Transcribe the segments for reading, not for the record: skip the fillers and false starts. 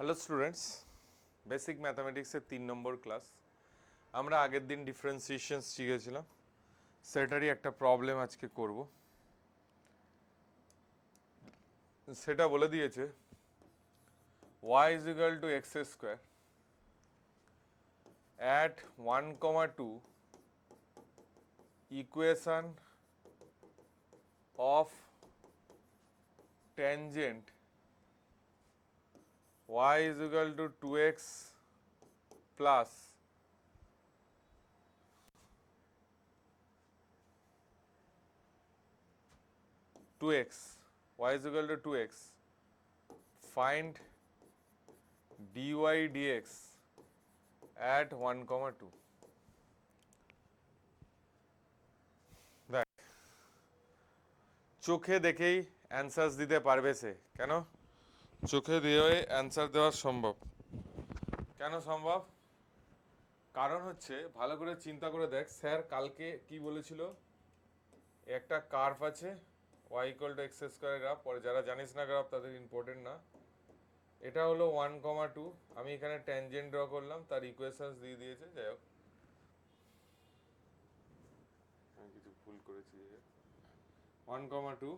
Hello students, basic ম্যাথামেটিক্সের 3 নম্বর class. আমরা আগের দিন ডিফারেন্সিয়েশনস শিখেছিলাম, সেটারই একটা প্রবলেম আজকে করব। সেটা বলে দিয়েছে y is equal to x square at 1, 2 equation of tangent y is equal to 2x plus y is equal to 2x. Find dy dx at 1, 2. দেখ, চোখে দেখেই অ্যান্সার্স দিতে পারবে সে। কেন? চোখে দিয়ে অ্যান্সার দেওয়া সম্ভব। কেন সম্ভব? কারণ হচ্ছে, ভালো করে চিন্তা করে দেখ, স্যার কালকে কি বলেছিল, একটা কার্ভ আছে y equal to x square graph. পরে যারা জানিস না গ্রাফ তাদের ইম্পর্টেন্ট না। এটা হলো 1, 2। আমি এখানে ট্যানজেন্ট ড্র করলাম, তার ইকুয়েশনস দিয়ে দিয়েছে। যাই হোক, আমি কিছু ভুল করেছি। 1, 2।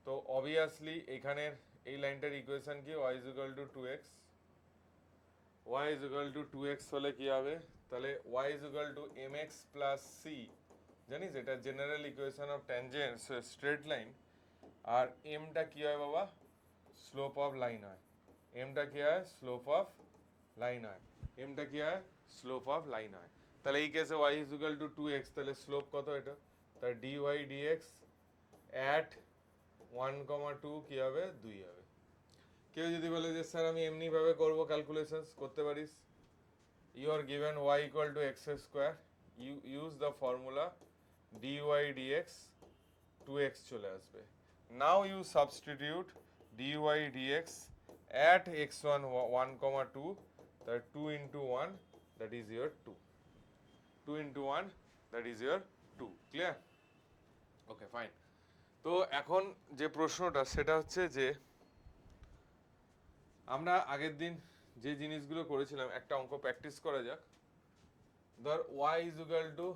তো অবভিয়াসলি এখানের এই লাইনটার ইকুয়েশন কি? y is equal to 2x। y is equal to 2x হলে কি হবে? তাহলে y is equal to mx plus c। জানিস এটা general equation of tangent straight line. আর এমটা কি হয় বাবা? স্লোপ অফ লাইন হয়। এমটা কি হয়? স্লোপ অফ লাইন হয়। এমটা কি হয়? স্লোপ অফ লাইন হয়। তাহলে এই কেসে y is equal to 2x, তাহলে স্লোপ কত এটা? তাহলে dy dx at 1, 2 কি হবে? 2 হবে। কেউ যদি বলে যে স্যার আমি এমনি ভাবে করব, ক্যালকুলেশনস করতে পারিস। You are given y equal to x square, you use the formula dy dx, 2x চলে আসবে। Now you substitute dy dx at x1 1, 2, that 2 into 1, that is your 2, 2 into 1, that is your 2. Clear? Okay, fine. তো এখন যে প্রশ্নটা সেটা হচ্ছে যে আমরা আগের দিন যে জিনিসগুলো করেছিলাম, একটা অঙ্ক প্র্যাকটিস করা যাক। ধর y is equal to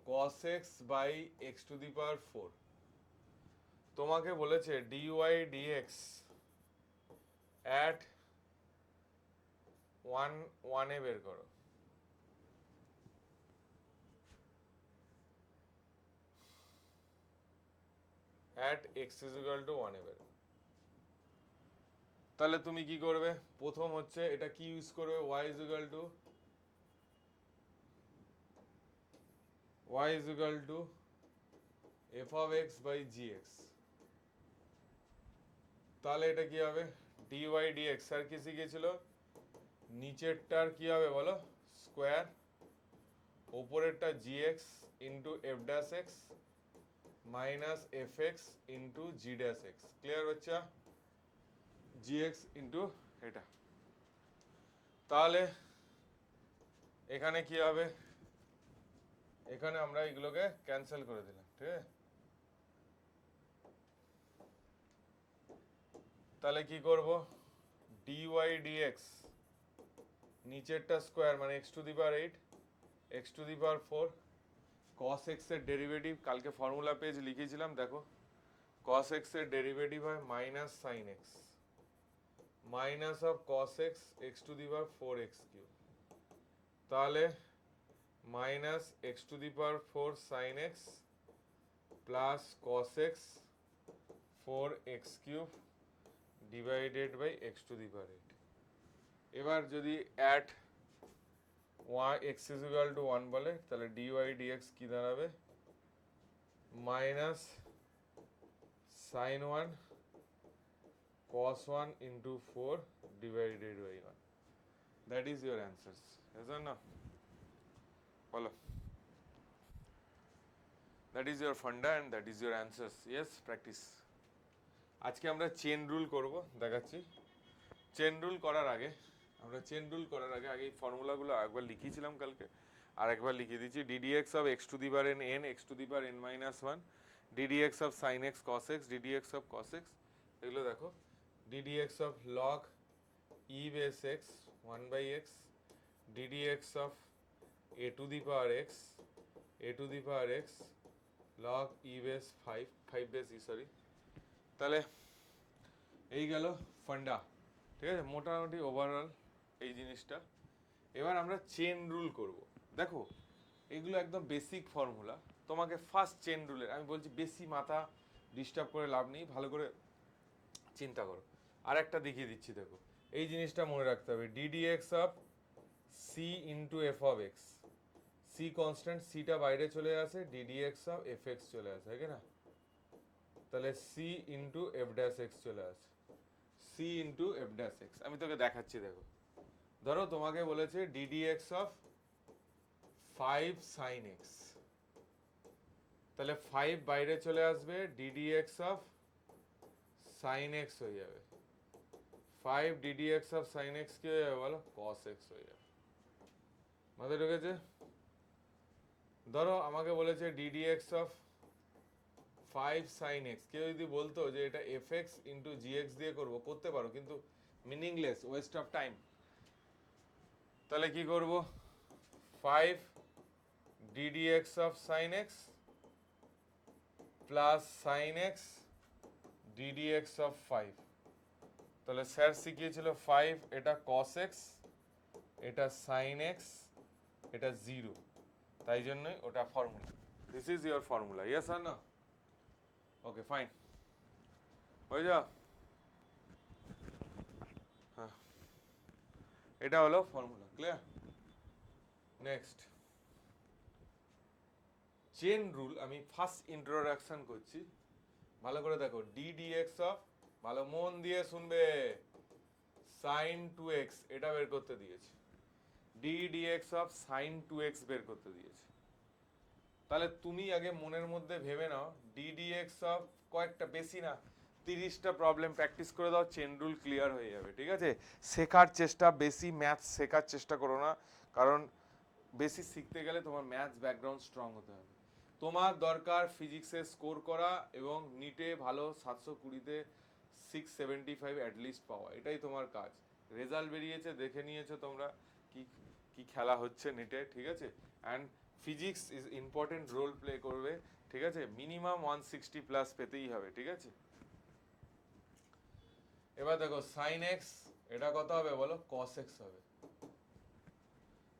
cos x by x to the power 4। তোমাকে বলেছে dy dx at 1 এ বের করো। at x is equal to 1 এ বের করো। তাহলে তুমি কি করবে? প্রথম হচ্ছে এটা কি ইউজ করবে? y is equal to f of x by gx। তাহলে এটা কি হবে? dy dx আর কি শিখেছিল? নিচেরটার কি হবে বলো? স্কোয়ার, ওপরেরটা gx into f dash x minus fx into g dash x। Clear বাচ্চা? gx ইন্টু এটা। তাহলে এখানে কি হবে? এখানে আমরা এগুলোকে ক্যান্সেল করে দিলাম, ঠিক আছে? তাহলে কি করব? dy dx নিচেরটা স্কোয়ার মানে x to the power 8, x to the power 4। cos x এর ডেরিভেটিভ কালকে ফর্মুলা পেজ লিখেছিলাম, দেখো। cos x এর ডেরিভেটিভ হয় minus sine x minus of cos x x to the power 4x cube. তাহলে minus x to the power 4 sine x plus cos x 4x cube divided by x to the power 8। এবার যদি at x is equal to 1 বলে, তাহলে dy dx কি দাঁড়াবে? Minus sine 1 cos 1 into 4 divided by 1. That is your answers. Yes or no? Follow. That is your funda and that is your answers. Yes, practice. আজকে আমরা chain rule করব, দেখাচ্ছি। Chain rule করার আগে আগে এই ফর্মুলাগুলো একবার লিখিয়েছিলাম কালকে, আর একবার লিখে দিচ্ছি। ddx of x to the power n, x to the power n minus 1, ddx of sin x cos x, ddx of cos x। এগুলো দেখো, ddx of log e base x 1 by x ddx of a to the power x log e base 5 base e sorry, তাহলে এই গেল ফান্ডা, ঠিক আছে, মোটামুটি overall এই জিনিসটা। এবার আমরা চেন রুল করব। দেখো এগুলো একদম বেসিক ফর্মুলা, তোমাকে ফার্স্ট চেন রুলের আমি বলছি, বেশি মাথা ডিস্টার্ব করে লাভ নেই, ভালো করে চিন্তা করো। আর একটা দেখিয়ে দিচ্ছি, দেখো এই জিনিসটা মনে রাখতে হবে, ddx of C into F of X, C constant, সিটা বাইরে চলে আসে, ddx অফ এফ এক্স চলে আসে, ঠিক না? তাহলে C into F dash X চলে আসে, C into F dash X. আমি তোকে দেখাচ্ছি, দেখো ধরো তোমাকে বলেছে ddx অফ 5 sin x, তাহলে 5 বাইরে চলে আসবে, ddx অফ sin x হয়ে যাবে, 5 ddx অফ sin x কি হয়ে যাবে বলো, cos x হয়ে যাবে। মাথায় ঢুকেছে? ধরো আমাকে বলেছে ddx অফ 5 sin x, কেউ যদি বলতো যে এটা fx ইন্টু gx দিয়ে করবো, করতে পারো, কিন্তু মিনিংলেস, ওয়েস্ট অফ টাইম। তাহলে কি করব, 5 ddx of sin x plus sin x ddx of 5, তাহলে স্যার শিখিয়েছিল 5, এটা cos x, এটা sin x, এটা 0, তাই জন্যই ওটা formula. This is your formula, yes আর না? ওকে ফাইন, হয়ে যা। হ্যাঁ, এটা হলো formula, clear? Next chain rule, আমি ফার্স্ট ইন্ট্রোডাকশন করছি, ভালো করে দেখো। ddx অফ, ভালো মন দিয়ে শুনবে, sin 2x এটা বের করতে দিয়েছে, ddx অফ sin 2x বের করতে দিয়েছে। তাহলে তুমি আগে মনের মধ্যে ভেবে নাও, ddx অফ কয়েকটা, বেশি না, 30টা প্রবলেম প্র্যাকটিস করে দাও, চেন রুল ক্লিয়ার হয়ে যাবে, ঠিক আছে? শেখার চেষ্টা, বেশি ম্যাথস শেখার চেষ্টা করো না, কারণ বেশি শিখতে গেলে তোমার ম্যাথস ব্যাকগ্রাউন্ড স্ট্রং হতে হবে। তোমার দরকার ফিজিক্সে স্কোর করা এবং নিটে ভালো 720-তে 675 অ্যাটলিস্ট পাওয়া, এটাই তোমার কাজ। রেজাল্ট বেরিয়েছে, দেখে নিয়েছো তোমরা কি কি খেলা হচ্ছে নিটে, ঠিক আছে? And physics is important role play করবে, ঠিক আছে? মিনিমাম 160 প্লাস পেতেই হবে, ঠিক আছে? এবার দেখো sin x এটা কত হবে বলো, cos x হবে।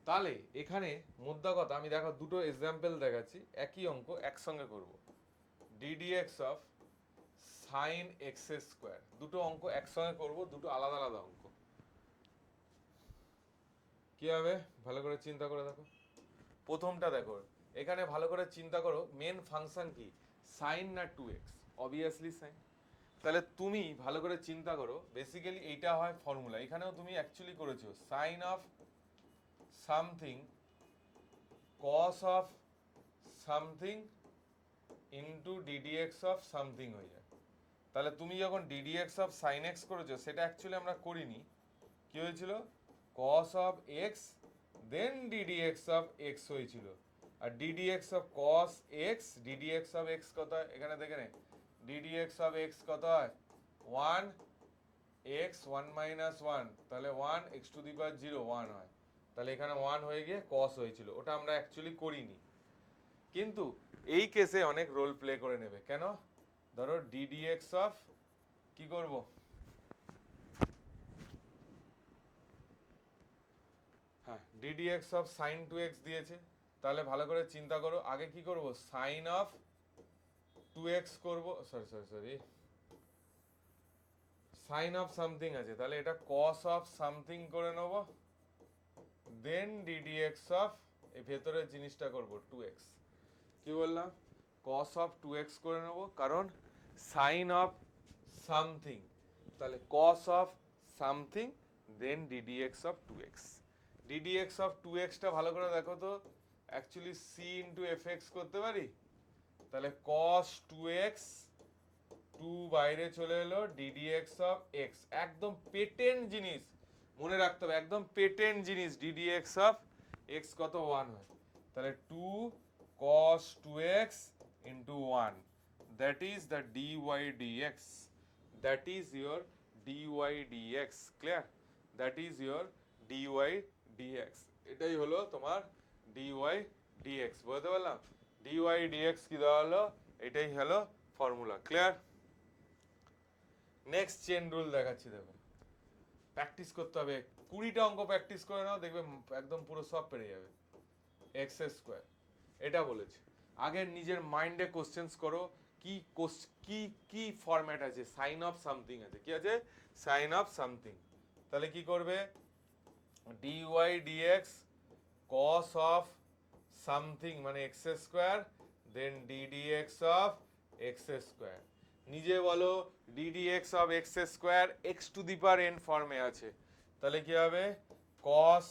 তাহলে এখানে মুদ্রা কথা, আমি দেখো দুটো এক্সাম্পল দেখাচ্ছি, একই অঙ্ক একসঙ্গে করব। ddx অফ sin x স্কয়ার, দুটো অঙ্ক একসঙ্গে করব, দুটো আলাদা আলাদা অঙ্ক। কি হবে ভালো করে চিন্তা করে দেখো। প্রথমটা দেখো, এখানে ভালো করে চিন্তা করো, মেন ফাংশন কি, sin না 2x? Obviously sin। তাহলে তুমি ভালো করে চিন্তা করো, বেসিক্যালি এইটা হয় ফর্মুলা, এখানেও তুমি অ্যাকচুয়ালি করেছো sin of something cos of something into ddx of something হয়ে যায়। তাহলে তুমি যখন ddx of sin x করেছো, সেটা অ্যাকচুয়ালি আমরা করিনি, কি হয়েছিল, cos of x then ddx of x হয়েছিল। আর ddx of cos x, ddx of x কত হয় এখানে দেখে নে, ddx of x কত হয়, 1 x 1 minus 1, তাহলে 1 x to the power 0 1 হয়, তাহলে এখানে 1 হয়ে গিয়ে cos হয়েছিল, ওটা আমরা অ্যাকচুয়ালি করিনি। কিন্তু এই কেসে অনেক রোল প্লে করে নেবে, কেন, ধরো ddx অফ কি করব, হ্যাঁ ddx অফ sin 2x দিয়েছে, তাহলে ভালো করে চিন্তা করো, আগে কি করব, sin অফ 2x করব, sorry sorry sorry, sin of something আছে, তাহলে এটা cos অফ সামথিং করে নেব, দেন ddx অফ এই ভেতরের জিনিসটা করব 2x। কি বললাম, cos অফ 2x করে নেব, কারণ sin অফ সামথিং, তাহলে cos of something then ddx of 2x। ddx of 2x টা ভালো করে দেখো তো, অ্যাকচুয়ালি c ইন্টু fx করতে পারি, তাহলে cos 2x, 2 বাইরে চলে এলো, ddx অফ x, একদম পেটেন্ট জিনিস মনে রাখতে হবে, একদম পেটেন্ট জিনিস, ddx অফ x কত 1 হয়, তাহলে 2 cos 2x into 1, that is the dy dx, that is your dy dx, clear? That is your dy dx, এটাই হলো তোমার dy dx, বুঝতে পারলাম? dy dx কি দেওয়া হলো, এটাই হলো formula, clear? Next chain rule দেখাচ্ছি, দেখো প্র্যাকটিস করতে হবে, 20টা অঙ্ক প্র্যাকটিস করে নাও, দেখবে একদম পুরো সব পেরে যাবে। এক্স স্কোয়ার এটা বলেছে, আগে নিজের মাইন্ডে কোশ্চেন্স করো, কি কি কি ফরম্যাট আছে, সাইন অফ সামথিং আছে, কি আছে, সাইন অফ সামথিং। তাহলে কি করবে, dy dx cos of something মানে x square, then ddx of x square. নিজে বলো ddx of x square x to the power n ফর্মে আছে, তাহলে কি হবে, cos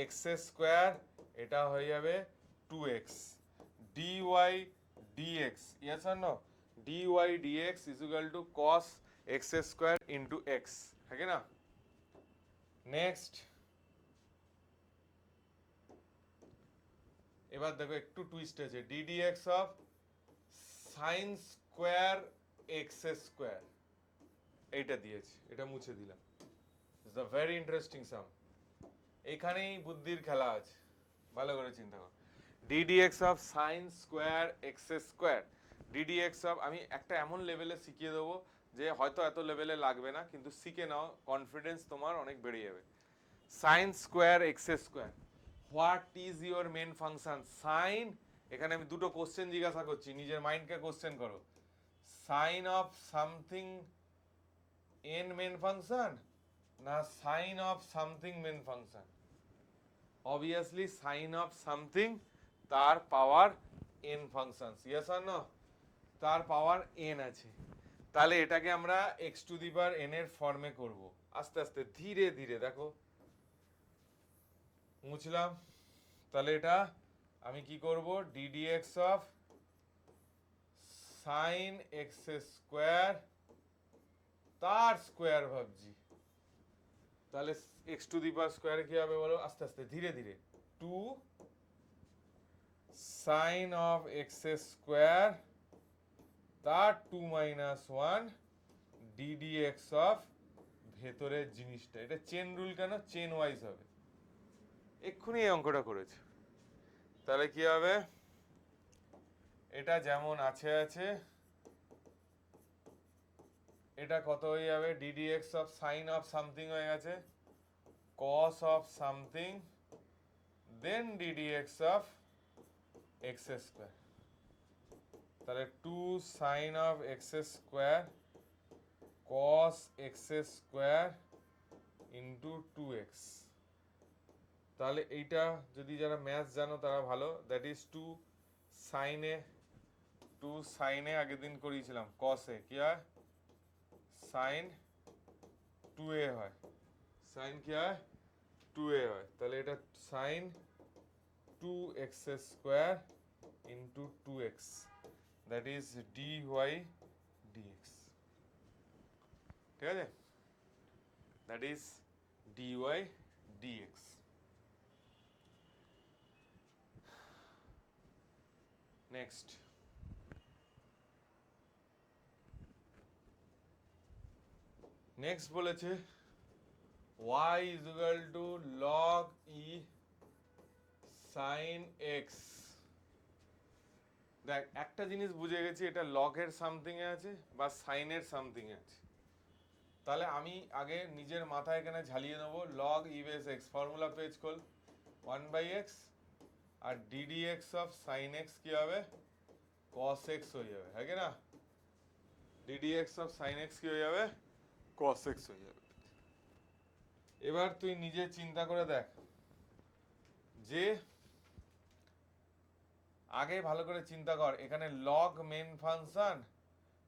এক্স স্কোয়ার, এটা হয়ে যাবে 2x, dy dx, yes or no, dy dx is equal to cos x square into x, है ना? নেক্সট এবার দেখো একটু টুইস্ট আছে, ddx অফ sin স্কোয়ার এক্স স্কোয়ার, এইটা দিয়েছি, এটা মুছে দিলাম, ইটস আ ভেরি ইন্টারেস্টিং সাম, এখানেই বুদ্ধির খেলা আছে, ভালো করে চিন্তা করো। ddx অফ sin square x square, ddx of, আমি একটা এমন লেভেলে শিখিয়ে দেবো যে হয়তো এত লেভেলে লাগবে না, কিন্তু শিখে নাও, কনফিডেন্স তোমার অনেক বেড়ে যাবে। sin square x square, what is your main function, sine, এখানে আমি দুটো কোশ্চেন জিজ্ঞাসা করছি, নিজের মাইন্ডকে কোশ্চেন করো, sine of something and main function না sine of something main function? obviously sin of something তার পাওয়ার n functions, yes or no, তার পাওয়ার n আছে, তাহলে এটাকে আমরা x to the power n এর ফর্মে করব, আস্তে আস্তে ধীরে ধীরে, দেখো মুছলাম, তাহলে এটা আমি কি করব, ddx অফ sin x স্কোয়ার, তার স্কোয়ার ভাবছি, তাহলে x to the power square কি হবে বলো, আস্তে আস্তে ধীরে ধীরে, 2 sin of x স্কোয়ার তার 2 মাইনাস 1 ddx অফ ভেতরের জিনিসটা, এটা চেন রুল কেন, চেন ওয়াইজ হবে, এক্ষুনি এই অঙ্কটা করেছে, তাহলে কি হবে, এটা যেমন আছে আছে, এটা কত হয়ে যাবে, ddx of sine of something হয়ে গেছে cos of something, then ddx of x square, তাহলে 2 sin অফ x square cos x square into 2x, তাহলে এইটা যদি যারা ম্যাথস জানো তারা ভালো, দ্যাট ইজ 2 সাইনে আগের দিন করিয়েছিলাম, cos এ কি হয়, সাইন 2a হয়, সাইন কি হয় 2a হয়, তাহলে এটা sine 2x square into 2x, that is dy dx, ঠিক আছে, that is dy dx। Next বলেছে y is equal to log e sin x, দেখ একটা জিনিস বুঝে গেছি, এটা log এর সামথিং এ আছে বা sin এর সামথিং এ আছে, তাহলে আমি আগে নিজের মাথায় এখানে ঝালিয়ে নেবো, log e base x, formula page খোল, 1/x আর ddx অফ sin x কি হবে, cos x হয়ে যাবে, হ্যাঁ কি না, ddx অফ sin x কি হয়ে যাবে, cos x হয়ে যাবে। এবার তুই নিজে চিন্তা করে দেখ যে, আগে ভালো করে চিন্তা কর, এখানে log মেন ফাংশন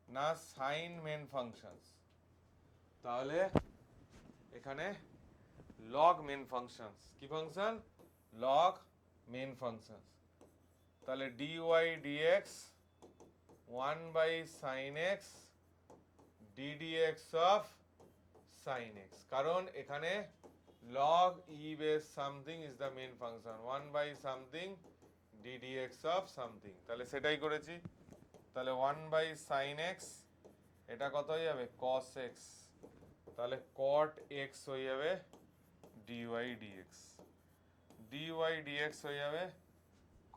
না সাইন মেন ফাংশন, তাহলে এখানে log মেন ফাংশন, কি ফাংশন, log মেন ফাংশন, তাহলে dy dx 1/sin x ddx of sin x, কারণ এখানে log e base something is the main function, 1/something ddx of something, তাহলে সেটাই করেছি, তাহলে 1/sin x, এটা কত হয়ে যাবে, cos x তাহলে cot x হয়ে যাবে dy dx, dy dx হয়ে যাবে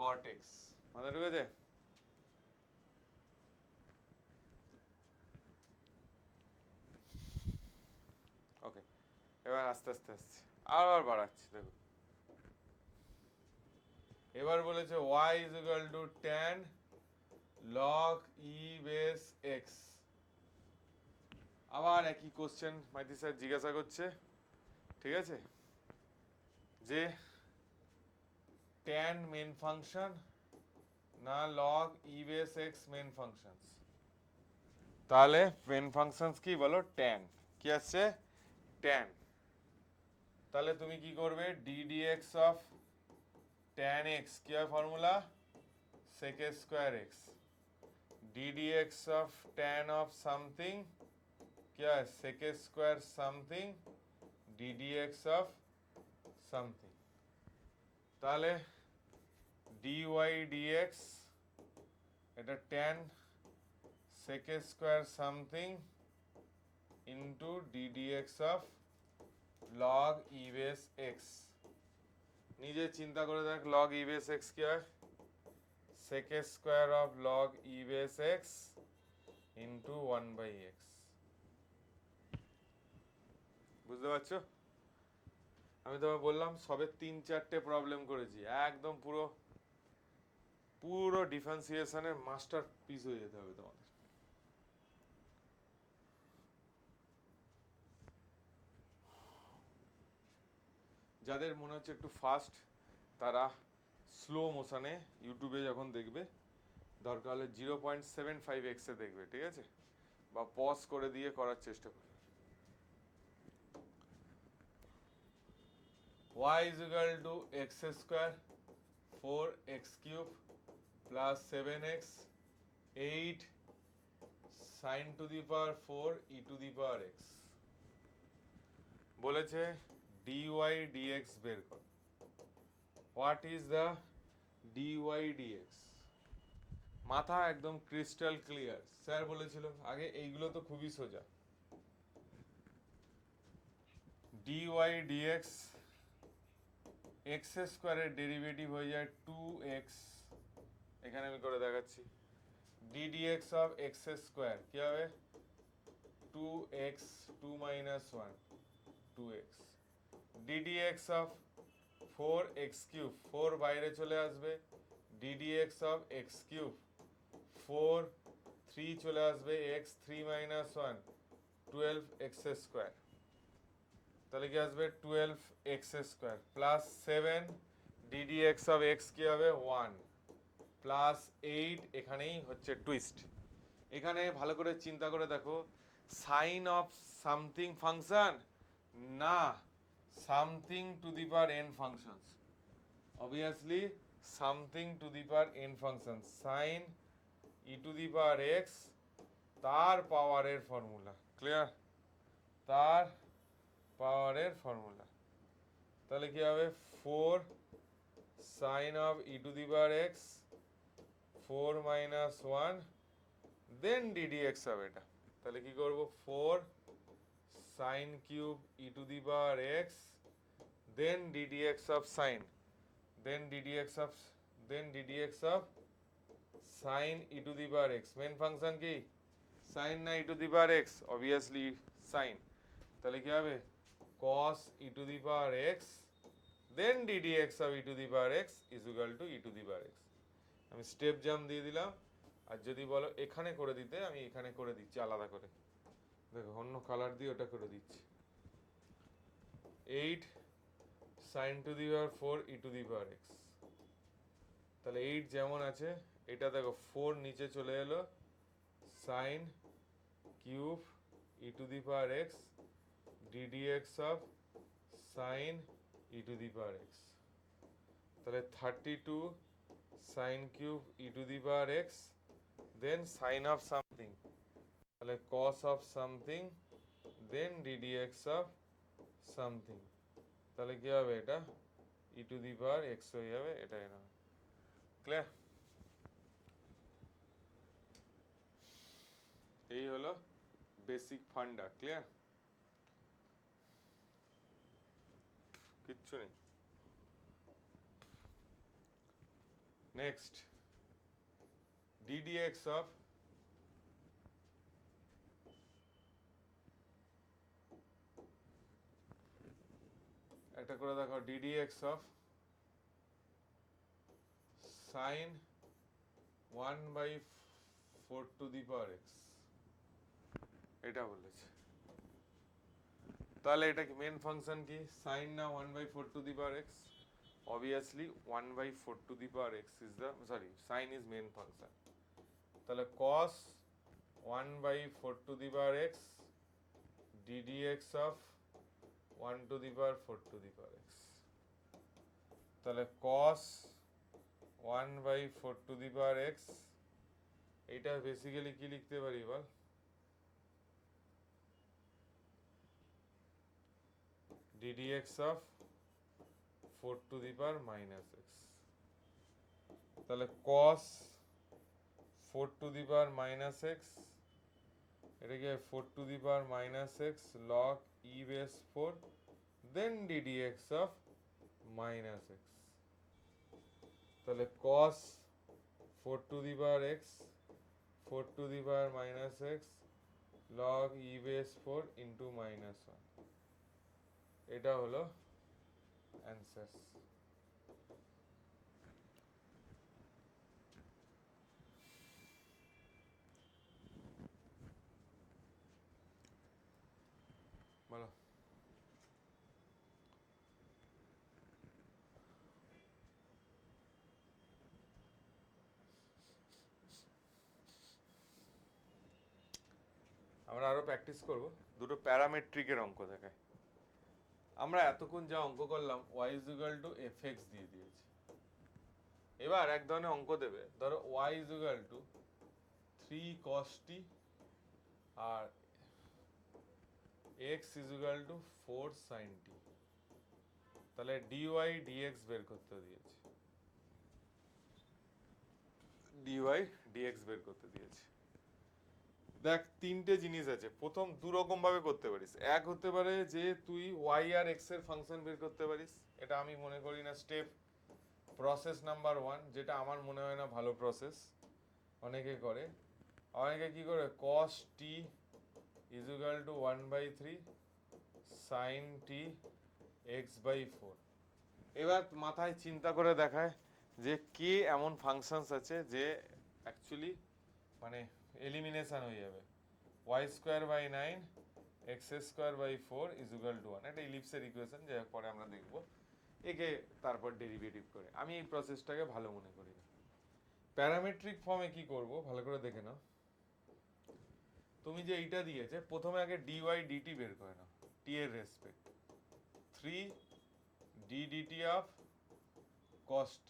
cot x। মাথায় ঢুকেছে? ওকে, এবার আস্তে আস্তে আসছে, আবার বাড়াচ্ছি। দেখো এবার বলেছে y is equal to tan log e base x। আবার একই কোশ্চেন মাইতি স্যার জিজ্ঞাসা করছে, ঠিক আছে, যে tan মেন ফাংশন না log e base x main functions. তাহলে মেন ফাংশনস কি বলো? tan। কি আসছে? tan। তাহলে তুমি কি করবে? d dx of tan x কি হয় formula? sec square x। d dx of tan of something কি হয়? sec square something d dx of something। তাহলে dy dx এটা tan sec square something into d dx of log e base x। নিজে চিন্তা করে দেখ log e base x কি হয়? sec square of log e base x into 1 by x। বুঝতে পারছো? আমি তোমায় বললাম সবে 3-4টে প্রবলেম করেছি, একদম পুরো পুরো ডিফারেন্সিয়েশনের মাস্টার পিস হয়ে যেতে হবে তোমাদের। যাদের মনে হচ্ছে একটু ফাস্ট তারা স্লো মোশনে ইউটিউবে যখন দেখবে দরকার হলে 0.75x এ দেখবে, ঠিক আছে, বা পজ করে দিয়ে করার চেষ্টা করবে। y is equal to x square 4x cube plus 7x 8 sin to the power 4 e to the power x। বলেছে dy dx বের কর। What is the dy dx? মাথা একদম ক্রিস্টাল ক্লিয়ার। স্যার বলেছিল আগে এইগুলো তো খুবই সোজা। dy dx x স্কোয়ারের ডেরিভেটিভ হয়ে যায় 2x, এখানে আমি করে দেখাচ্ছি। d dx of x square কি হবে? 2x 2 minus 1 2x। d dx of 4x cube 4 বাইরে চলে আসবে, d dx of x cube 4 3 চলে আসবে x 3 minus 1 12x স্কোয়ার। তাহলে কি আসবে? 12x square plus 7 d dx of x কি হবে? 1 প্লাস 8, এখানেই হচ্ছে টুইস্ট। এখানে ভালো করে চিন্তা করে দেখো, সাইন অফ সামথিং ফাংশন না something to the power n functions. Obviously something to the power n function, sign e to the power x তার পাওয়ারের ফর্মুলা। ক্লিয়ার? তার পাওয়ারের ফর্মুলা। তাহলে কি হবে? 4 sine of e to the power x 4 minus 1 then d dx হবে এটা। তাহলে কি করব? 4 sine cube e to the power x then d dx of sine then d dx of sine e to the power x। Main function কি? Sine না e to the power x? Obviously sine. তাহলে কি হবে? cos e to the power x then d dx of e to the power x is equal to E to the power x। আমি step jump দিয়ে দিলাম, আর যদি বলো এখানে করে দিতে আমি এখানে করে দিচ্ছি আলাদা করে। দেখো অন্য কালার দিয়ে ওটা করে দিচ্ছি। 8 sin to the power 4 e to the power x। তাহলে 8 যেমন আছে, এটা দেখো 4 নিচে চলে এলো, sin cube e to the power x d dx of sin e to the power x। তাহলে 32 sin cube e to the power x then sin of something, তাহলে cos of something then d dx of something। তাহলে কি হবে? এটা ই to the power x হয়ে যাবে, এটাই না। ক্লিয়ার? এই হলো বেসিক ফান্ডা। ক্লিয়ার? কিচ্ছু নেই। নেক্সট ddx অফ একটা করে দেখো, ddx অফ sin 1/4 two the power x, এটা বলেছে। তাহলে এটা কি মেন ফাংশন কি? sin না 1/4 two the power x, obviously 1/4 two the power x is the, sorry, sin is main function। তাহলে cos 1/4 two the power x ddx of 1 to the power 4 to the power x, তাহলে cos 1/4 to the power x, এটা basically কি লিখতে পারি বল? ddx of 4 to the power minus x, তাহলে cos 4 to the power minus x, এটাকে 4 to the power minus x log e base 4, then ddx of minus x, তাহলে cos 4 to the power x 4 to the power minus x log e base 4 into minus 1, এটা হলো answer. বলো। আমরা আরো practice করব, দুটো প্যারামেট্রিকের অঙ্ক দেখায়। আমরা এতক্ষণ যা অঙ্ক করলাম y is equal to fx দিয়ে দিয়েছি। এবার এক ধরনের অঙ্ক দেবে, ধরো y is equal to 3 cos t R x is equal to 4 sin t, তাহলে dy dx বের করতে দিয়েছে, dy dx বের করতে দিয়েছে। দেখ তিনটে জিনিস আছে, প্রথম দু রকম ভাবে করতে পারিস। এক হতে পারে যে তুই y আর x এর ফাংশন বের করতে পারিস, এটা আমি মনে করি না স্টেপ প্রসেস নাম্বার 1, যেটা আমার মনে হয় না ভালো প্রসেস, অনেকে করে। অনেকে কি করে cos t is equal to 1/3 sin t x/4, এবার মাথায় চিন্তা করে দেখায় যে কে এমন ফাংশনস আছে যে অ্যাকচুয়ালি মানে এলিমিনেশন হয়ে যাবে। y²/9 x²/4 is equal to 1, একটা ইলিপসের ইকুয়েশন, যে পরে আমরা দেখব। একে তারপর ডেরিভেটিভ করে, আমি এই প্রসেসটাকে ভালো মনে করি না। প্যারামেট্রিক ফর্মে কি করব ভালো করে দেখে নাও। তুমি যে এইটা দিয়েছে, প্রথমে আগে dy dt বের করে নাও, t এর respect 3 d dt of cos t,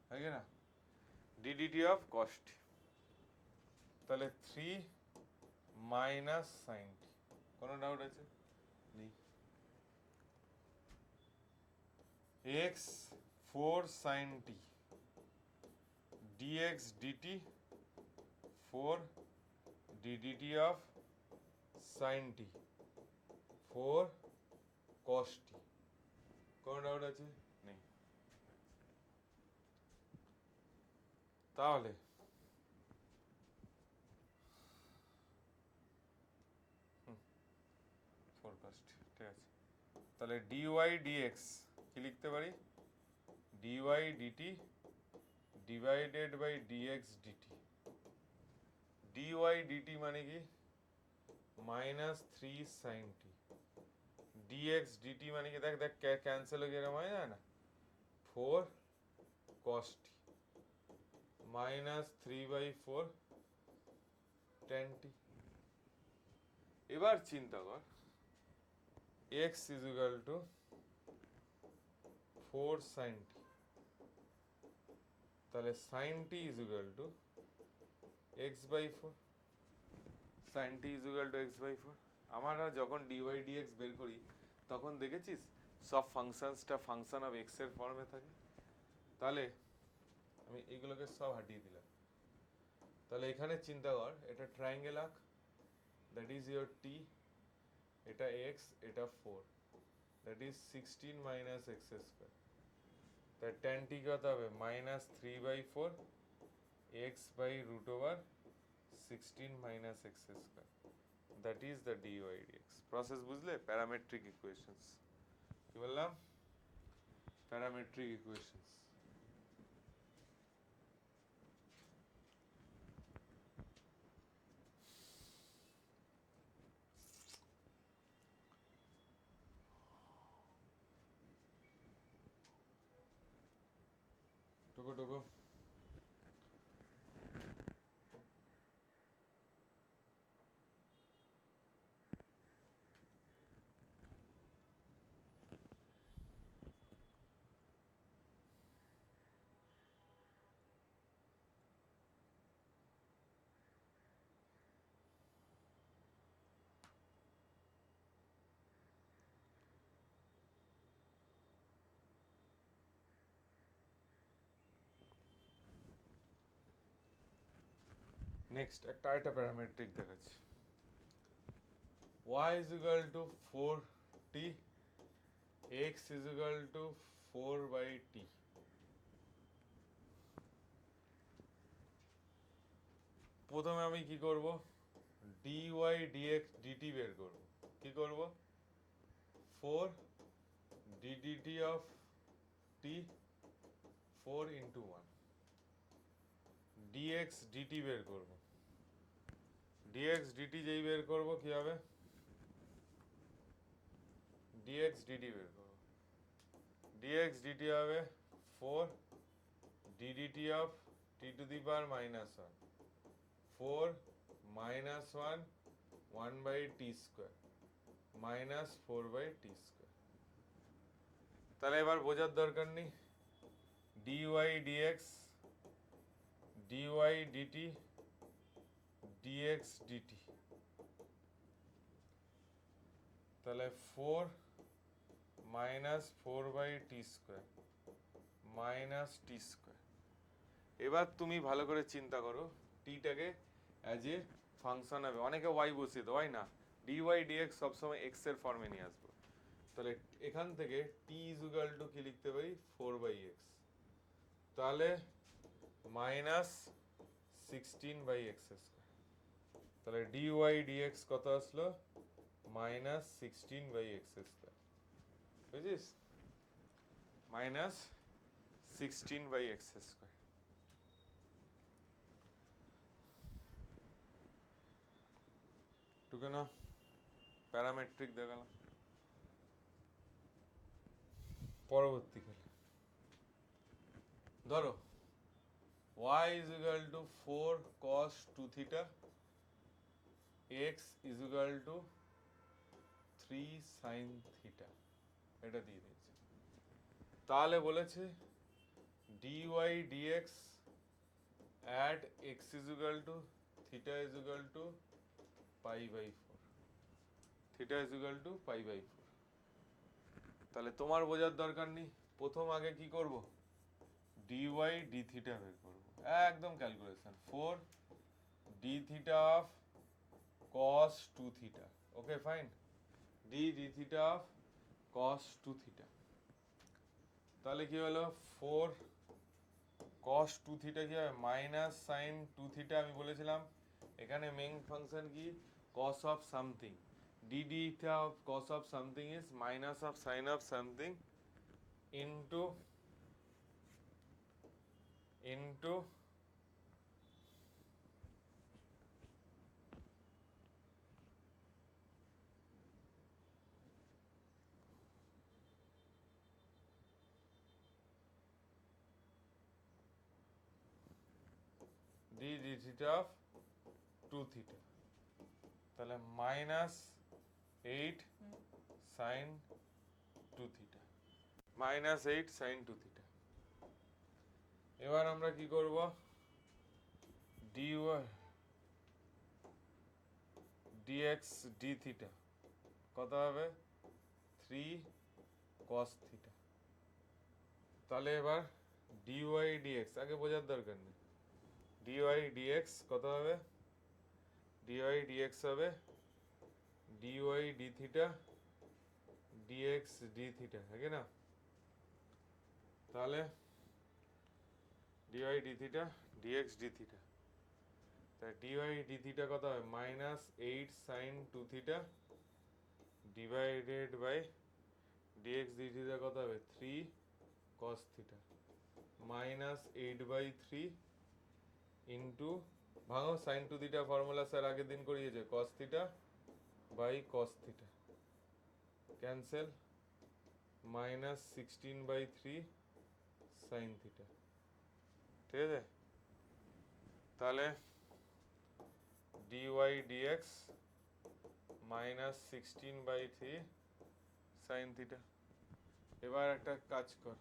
তাই না? d dt of cos t, তাহলে 3 মাইনাস sin t, কোনো ডাউট আছে? নেই। x 4 sin t dx dt 4 d dt of sin t 4 cos t, কোনো ডাউট আছে? নেই। তাহলে ফোরকাস্ট, ঠিক আছে। তাহলে dy dx কি লিখতে পারি? dy dt divided by dx dt, dy dt মানে কি? Minus 3 sin t, dx dt মানে কি? দেখ দেখ ক্যান্সেল হয়ে গেলে হয় না, 4 cos t minus 3/4 tan t। এবার চিন্তা কর, x is equal to 4 sin t, তাহলে sin t is equal to x/4, sin t is equal to x/4। আমরা যখন dy dx বের করি তখন দেখেছিস সব ফাংশনসটা ফাংশন অফ x এর ফর্মে থাকে। তাহলে আমি এগুলোকে সব হাটিয়ে দিলাম। তাহলে এখানে চিন্তা কর, এটা ট্রায়াঙ্গেল আঁক, দ্যাট ইজ ইয়োর t, এটা x, এটা 4, that is 16 minus x square. তাই tan t কত হবে minus 3/4 x by root over 16 minus x square. That is the dy dx. Process বুঝলে? Parametric equations. কি বললাম? Parametric equations. টুকু নেক্সট একটা আরেকটা প্যারামেট্রিক দেখাচ্ছি y is equal to 4t x is equal to 4/t. প্রথমে আমি কি করব dy dx dt বের করব কি করব 4 ddt of t 4 into 1 dx dt বের করব dx dt যেই বের করব কি হবে dx dt বের করব dx dt হবে 4 ddt of t to the power minus 1 4 minus 1 1 by t square minus 4 by t square. তাহলে এবার বোঝার দরকার নেই dy dx dy dt dx dt তাহলে 4 minus 4 by t square minus t square. এবার তুমি ভালো করে চিন্তা করো t টাকে অ্যাজ এ ফাংশন হবে অনেকে y বসিয়ে দাও না dy dx সবসময় x এর ফর্মে নিয়ে আসবো তাহলে এখান থেকে t is equal to কি লিখতে পারি 4/x তাহলে মাইনাস 16/x স্কয়ার তাহলে dy dx কত আসলো মাইনাস 16/x স্কয়ার বুঝিস মাইনাস 16/x স্কয়ার টুকে না প্যারামেট্রিক দেখালাম পরবর্তীকালে ধরো y is equal to 4 cos 2 theta x is equal to 3 sin theta এটা দিয়ে দিয়েছে তাহলে বলেছে dy dx at x is equal to theta is equal to pi/4 theta is equal to pi/4 তাহলে তোমার বোঝার দরকার নেই প্রথম আগে কি করব dy d theta বের করব একদম calculation 4 d theta of cos 2 theta okay fine d theta of cos 2 theta তাহলে কি হলো 4 cos 2 theta কি হবে মাইনাস sin 2 theta আমি বলেছিলাম এখানে মেইন ফাংশন কি cos of something d theta of cos of something is minus of sin of something into d theta of 2 theta তাহলে minus 8 sin 2 theta minus 8 sin 2 theta এবার আমরা কি করব dy dx d theta কত হবে 3 cos theta তাহলে এবার dy dx আগে বোঝার দরকার নেই dy dx কত হবে dy dx হবে dy d theta d dx d theta है ना তাহলে dy d theta dx d theta তাহলে dy d theta কত হবে -8 sin 2 theta divided by dx d theta কত হবে 3 cos theta -8/3 into ভাঙো sin 2 theta ফর্মুলা স্যার আগের দিন করিয়েছে cos theta by cos theta cancel -16/3 sin theta ঠিক আছে তাহলে dy dx -16/3 sin theta এবার একটা কাজ কর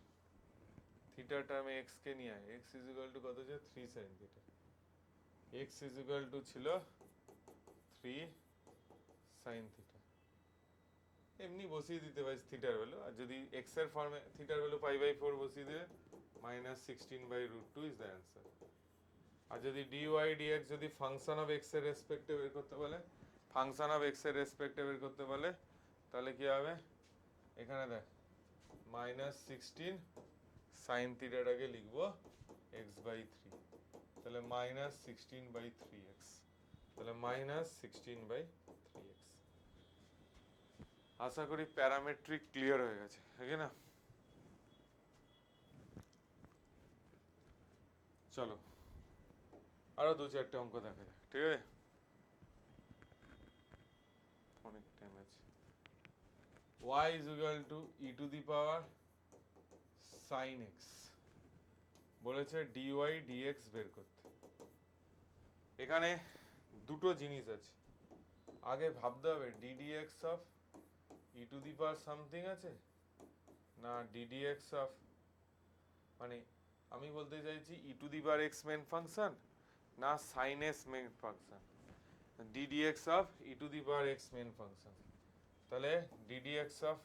থিটা টার্মে x কে নিয়ে আয় x কত যে 3 sin theta x ছিল 3 sin theta এমনি বসিয়ে দিতে পারিস থিটার ভ্যালু আর যদি x এর ফর্মে থিটার ভ্যালু π/4 বসিয়ে দিলে -16/√2 ইজ দ্য অ্যান্সার আর যদি dy dx যদি ফাংশন অফ x এর রেসপেক্টে বের করতে বলে ফাংশন অফ x এর রেসপেক্টে বের করতে বলে তাহলে কি হবে এখানে দেখ -16 sin থিটাটাকে লিখবো x/3 তাহলে -16/3x তাহলে -16/3x আশা করি প্যারামেট্রিক ক্লিয়ার হয়ে গেছে ঠিক না চলো আরো দু চারটে অঙ্ক দেখা যাক ঠিক আছে অনেক টাইম আছে y is equal to e to the power sin x বলেছে dy dx বের করতে এখানে দুটো জিনিস আছে আগে ভাবতে হবে ddx of e to the power something আছে না ddx of মানে আমি বলতে চাইছি e to the power x main function না sin s main function ddx of e to the power x main function তাহলে ddx of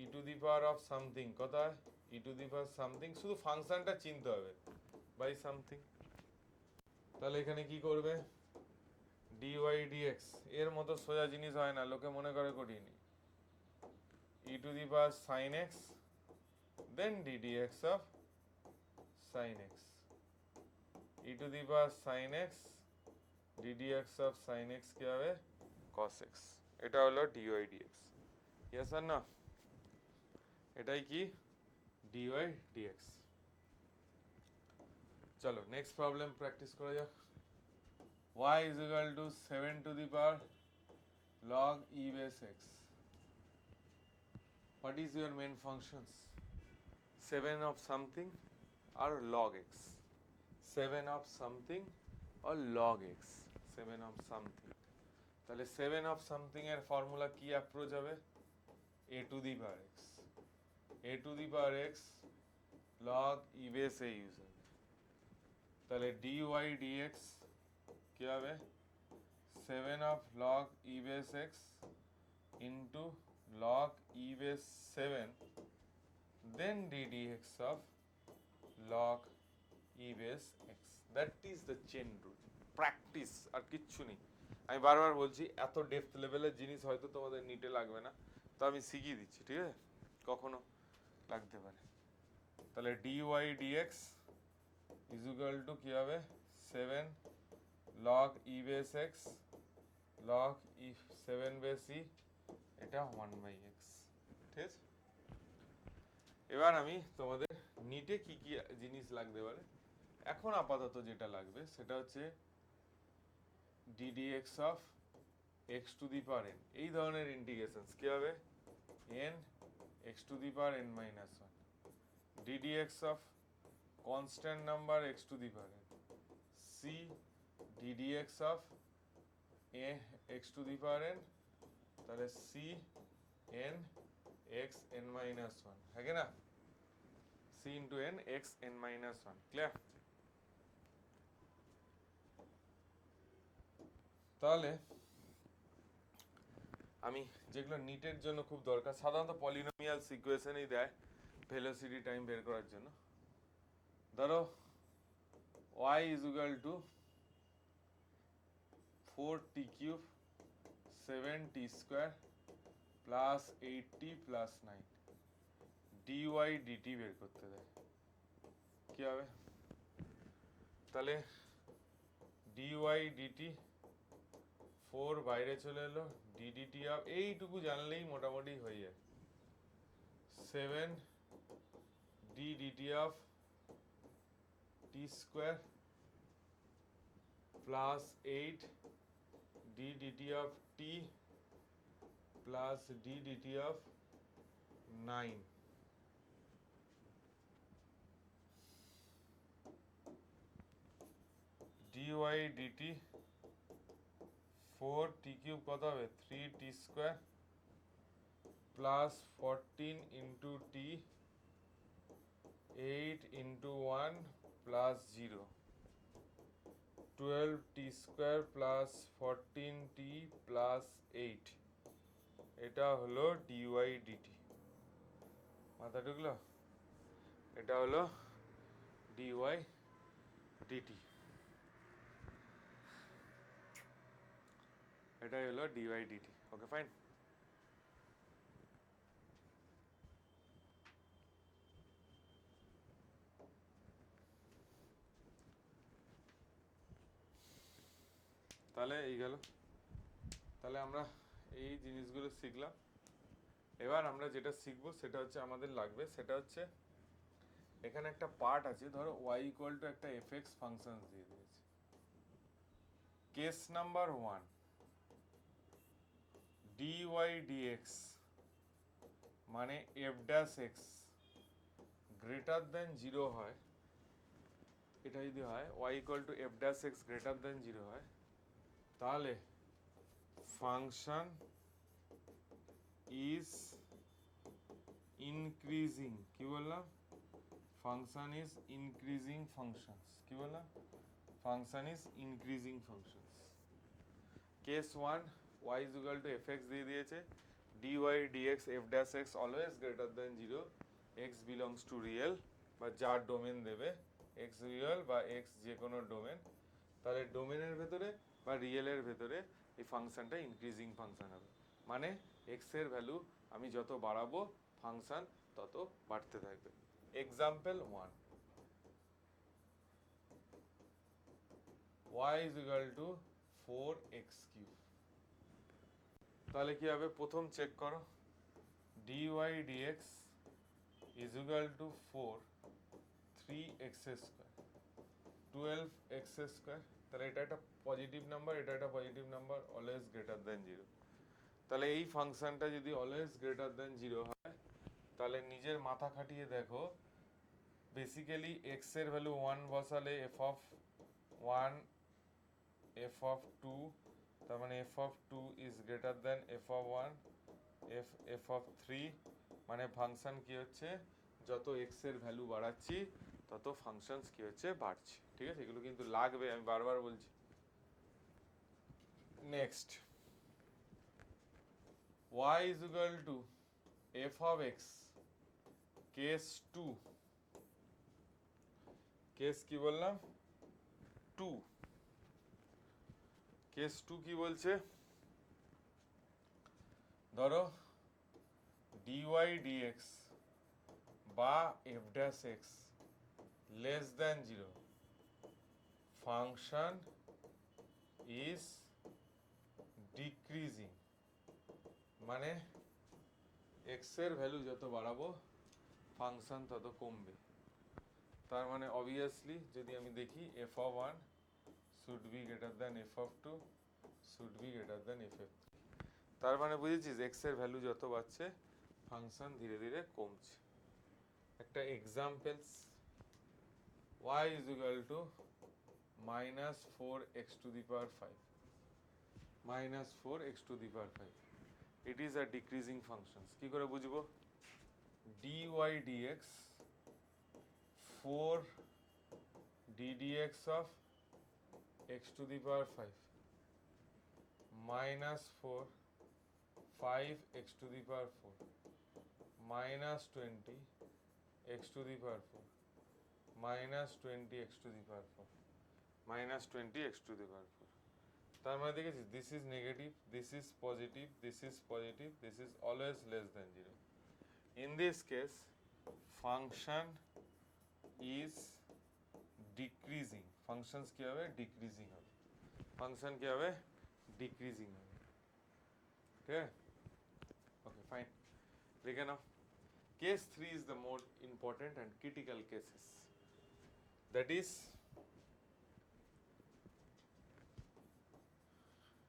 e to the power of something কত হয় e to the power something শুধু ফাংশনটা চিনতে হবে by something তাহলে এখানে কি করবে dy dx এর মতো সোজা জিনিস হয় না লোকে মনে করে কঠিন e to the power sin x then ddx of sin x e to the power sin x ddx of sin x কি হবে cos x এটা হলো dy dx yes or no এটাই কি dy dx চলো নেক্সট প্রবলেম প্র্যাকটিস করা যাক y is equal to 7 to the power log e base x what is your main functions 7 of something or log x 7 of something or log x 7 of something তাহলে 7 of something এর formula কি approach হবে a to the power x a to the power x log e base a use হবে তাহলে dy dx কি হবে 7 of log e base x into log e base 7 then ddx of log e base x that is the chain rule practice আর কিচ্ছু নেই আমি বারবার বলছি এত ডেপথ লেভেলের জিনিস হয়তো তোমাদের নিটে লাগবে না তো আমি শিখিয়ে দিচ্ছি ঠিক আছে কখনো লাগতে পারে তাহলে dy dx is equal to কি হবে 7 log e base x log e 7 base e এটা 1/x ঠিক আছে এবার আমি তোমাদের নিটে কি কি জিনিস লাগতে পারে এখন আপাতত যেটা লাগবে সেটা হচ্ছে ddx of x to the power n এই ধরনের ইন্টিগ্রেশনস কি হবে n x to the power n minus 1 ddx of constant number x to the power n c ddx of a x to the power n তাহলে c n x n minus 1 है না c into n x n minus 1 clear তাহলে আমি যেগুলো নিটের জন্য খুব দরকার সাধারণত পলিনোমিয়ালস ইকুয়েশনই দেয় ভেলোসিটি টাইম বের করার জন্য ধরো y is equal to 4t cube 7t square plus 80 plus 9 dy dt বের করতে দেয়। কি হবে তাহলে ডিওয়াই ডিটি 4 বাইরে চলে এলো, ডিডিটি অফ এইটুকু জানলেই মোটামুটি হয়ে যায় 7 ddt of t square plus 8 ddt of t plus ddt of 9 dy dt 4 t cube কত হবে 3 t square plus 14 into t 8 into 1 plus 0 12 t square plus 14 t plus 8 এটা হলো ডিওয়াই ডিটি। মাথা ঢুকলো? এটা হলো ডিওয়াই ডিটি, এটাই হলো ডিওয়াই ডিটি। Okay fine. তাহলে এই গেল, তাহলে আমরা এই জিনিসগুলো শিখলাম। এবার আমরা যেটা শিখবো সেটা হচ্ছে আমাদের লাগবে, সেটা হচ্ছে এখানে একটা পার্ট আছে, ধরো y ইকুয়াল টু একটা fx ফাংশন দিয়ে দিয়েছে। কেস নাম্বার 1 dy dx মানে f dash x greater than 0 হয়, এটা যদি হয় y equal to f dash x greater than 0 হয়, তাহলে ফাংশন ইজ ইনক্রিজিং। কি বললাম? Function is increasing functions. কি বললাম? Function is increasing functions. Case 1 y is equal to fx দিয়ে দিয়েছে, dy dx f dash x always greater than 0, x belongs to real বা যার ডোমেন দেবে, x রিয়েল বা x যে কোনো ডোমেন, তাহলে ডোমেনের ভেতরে বা রিয়েলের ভেতরে এই ফাংশনটা ইনক্রিজিং ফাংশন হবে। মানে x এর ভ্যালু আমি যত বাড়াবো ফাংশন তত বাড়তে থাকবে। Example 1 y is equal to 4x cube, তাহলে কি হবে? প্রথম চেক করো, dy dx is equal to 4 3x square 12x square, তাহলে এটা একটা পজিটিভ নাম্বার, এটা একটা positive number, always greater than 0। তাহলে এই ফাংশনটা যদি অলওয়েজ গ্রেটার দেন 0 হয়, তাহলে নিজের মাথা খাটিয়ে দেখো, বেসিক্যালি x এর ভ্যালু 1 বসালে f অফ 1 f অফ 2, তার মানে f of 2 is greater than f of 1 f of 3, মানে ফাংশন কি হচ্ছে, যত x এর ভ্যালু বাড়াচ্ছি তত ফাংশনস কি হচ্ছে, বাড়ছে। ঠিক আছে, এগুলো কিন্তু লাগবে, আমি বারবার বলছি। Next y is equal to f of x case 2, case কি বললাম 2, কেস 2 কি বলছে, ধরো dy dx বা f dash x less than 0, function is decreasing, মানে x এর ভ্যালু যত বাড়াবো ফাংশন তত কমবে। তার মানে অবভিয়াসলি যদি আমি দেখি f of 1 should be greater than f of 2 should be greater than f of 3, তার মানে বুঝেছিস x এর ভ্যালু যত বাড়ছে ফাংশন ধীরে ধীরে কমছে। একটা examples, y is equal to minus 4x to the power 5, minus 4x to the power 5, it is a decreasing function। কি করে বুঝবো? dy dx 4 ddx of x to the power 5 minus 4 5x to the power 4 minus 20 x to the power 4 minus 20 x to the power 4 minus 20 x to the power 4, তার মানে দেখেছিস this is negative, this is positive, this is positive, this is always less than zero. In this case function is decreasing, functions কি হবে decreasing হবে, function কি হবে decreasing হবে, ঠিক আছে? ওকে ফাইন, লিখে নাও। Case 3 is the more important and critical cases. That is